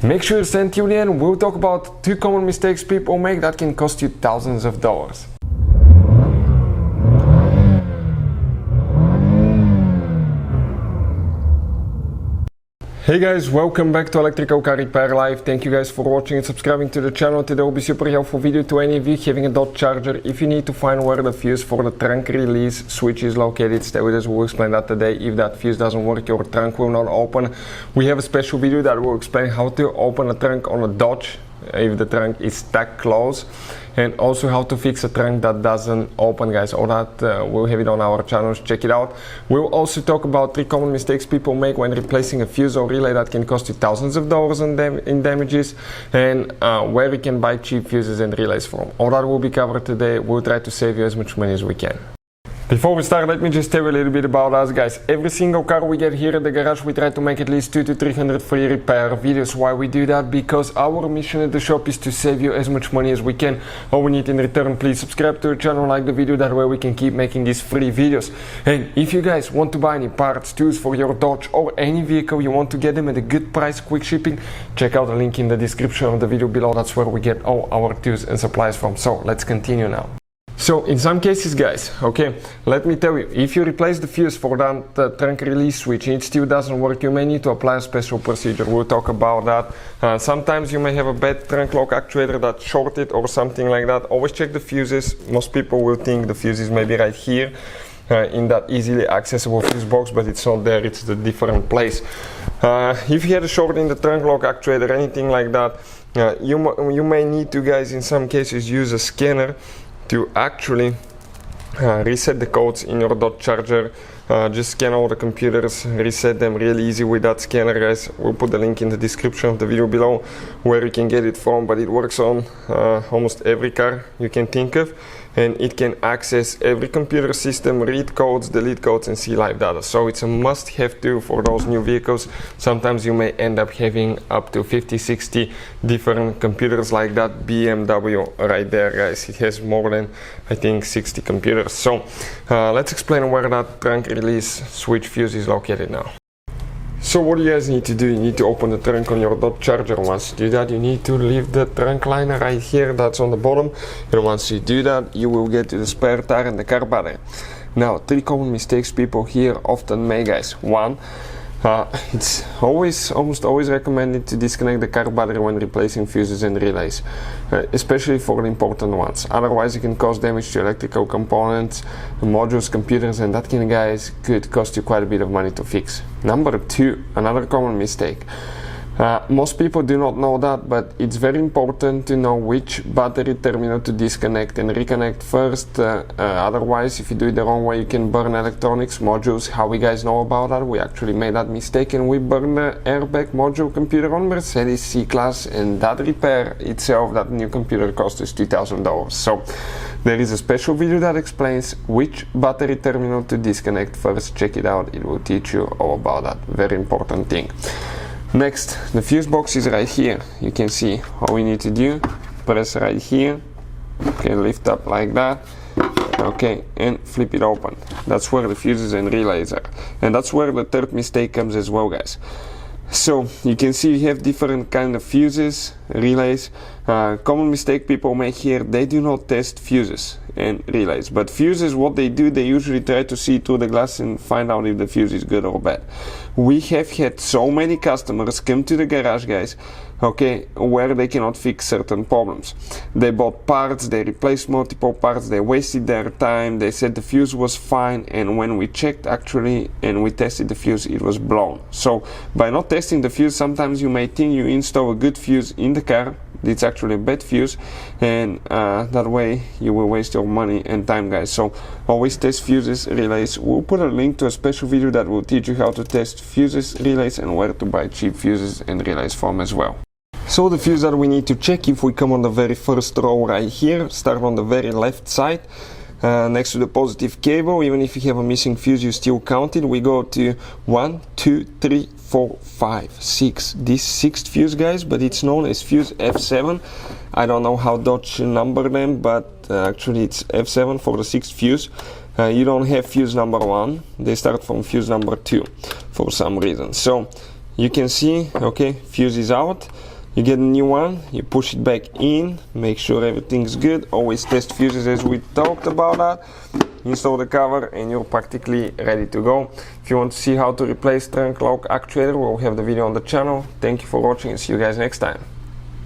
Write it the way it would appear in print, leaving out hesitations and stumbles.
Make sure you stay tuned in. We'll talk about 2 common mistakes people make that can cost you thousands of dollars. Hey guys, welcome back to Electrical Car Repair Live. Thank you guys for watching and subscribing to the channel. Today will be super helpful video to any of you having a Dodge Charger. If you need to find where the fuse for the trunk release switch is located, stay with us, we'll explain that today. If that fuse doesn't work, your trunk will not open. We have a special video that will explain how to open a trunk on a Dodge if the trunk is stuck closed, and also how to fix a trunk that doesn't open, guys. All that we'll have it on our channels. Check it out. We'll also talk about 3 common mistakes people make when replacing a fuse or relay that can cost you thousands of dollars in damages, and where you can buy cheap fuses and relays from. All that will be covered today. We'll try to save you as much money as we can. Before we start, let me just tell you a little bit about us, guys. Every single car we get here at the garage, we try to make at least 200 to 300 free repair videos. Why we do that? Because our mission at the shop is to save you as much money as we can. All we need in return, please subscribe to the channel, like the video, that way we can keep making these free videos. And if you guys want to buy any parts, tools for your Dodge or any vehicle, you want to get them at a good price, quick shipping, check out the link in the description of the video below. That's where we get all our tools and supplies from. So let's continue now. So in some cases, guys, okay, let me tell you, if you replace the fuse for that trunk release switch and it still doesn't work, you may need to apply a special procedure. We'll talk about that. Sometimes you may have a bad trunk lock actuator that's shorted or something like that. Always check the fuses. Most people will think the fuse is maybe right here in that easily accessible fuse box, but it's not there, it's a different place. If you had a short in the trunk lock actuator, anything like that, you may need to, guys, in some cases use a scanner to actually reset the codes in your Dodge Charger. Just scan all the computers, reset them really easy with that scanner, guys. We'll put the link in the description of the video below where you can get it from, but it works on almost every car you can think of, and it can access every computer system, read codes, delete codes, and see live data. So it's a must-have tool for those new vehicles. Sometimes you may end up having up to 50-60 different computers like that BMW right there, guys. It has more than, I think, 60 computers. So let's explain where that trunk release switch fuse is located now. So what do you guys need to do? You need to open the trunk on your Dodge Charger. Once you do that, you need to leave the trunk liner right here, that's on the bottom, and once you do that, you will get to the spare tire and the car battery. Now, 3 common mistakes people here often make, guys. 1, it's almost always recommended to disconnect the car battery when replacing fuses and relays, especially for the important ones. Otherwise, you can cause damage to electrical components, modules, computers, and that can, guys, could cost you quite a bit of money to fix. Number 2, another common mistake. Most people do not know that, but it's very important to know which battery terminal to disconnect and reconnect first. Otherwise, if you do it the wrong way, you can burn electronics, modules. How we guys know about that? We actually made that mistake and we burned the airbag module computer on Mercedes C-Class, and that repair itself, that new computer, cost us $2,000. So there is a special video that explains which battery terminal to disconnect first. Check it out, it will teach you all about that. Very important thing. Next, the fuse box is right here. You can see all we need to do, press right here, okay, lift up like that, okay, and flip it open. That's where the fuses and relays are, and that's where the third mistake comes as well, guys. So you can see you have different kind of fuses, relays. Common mistake people make here, they do not test fuses and relays. But fuses, what they do, they usually try to see through the glass and find out if the fuse is good or bad. We have had so many customers come to the garage, guys, okay, where they cannot fix certain problems. They bought parts, they replaced multiple parts, they wasted their time, they said the fuse was fine, and when we checked actually and we tested the fuse, it was blown. So by not testing the fuse, sometimes you may think you install a good fuse in the car, it's actually a bad fuse, and that way you will waste your money and time, guys. So always test fuses, relays. We'll put a link to a special video that will teach you how to test fuses, relays, and where to buy cheap fuses and relays from as well. So the fuse that we need to check, if we come on the very first row right here, start on the very left side, next to the positive cable. Even if you have a missing fuse, you still count it. We go to 1, 2, 3, 4, 5, 6. This 6th fuse, guys, but it's known as fuse F7. I don't know how Dodge number them, but actually it's F7 for the 6th fuse. You don't have fuse number 1. They start from fuse number 2 for some reason. So you can see, okay, fuse is out. You get a new one, you push it back in, make sure everything's good. Always test fuses as we talked about that. Install the cover and you're practically ready to go. If you want to see how to replace trunk lock actuator, we'll have the video on the channel. Thank you for watching and see you guys next time.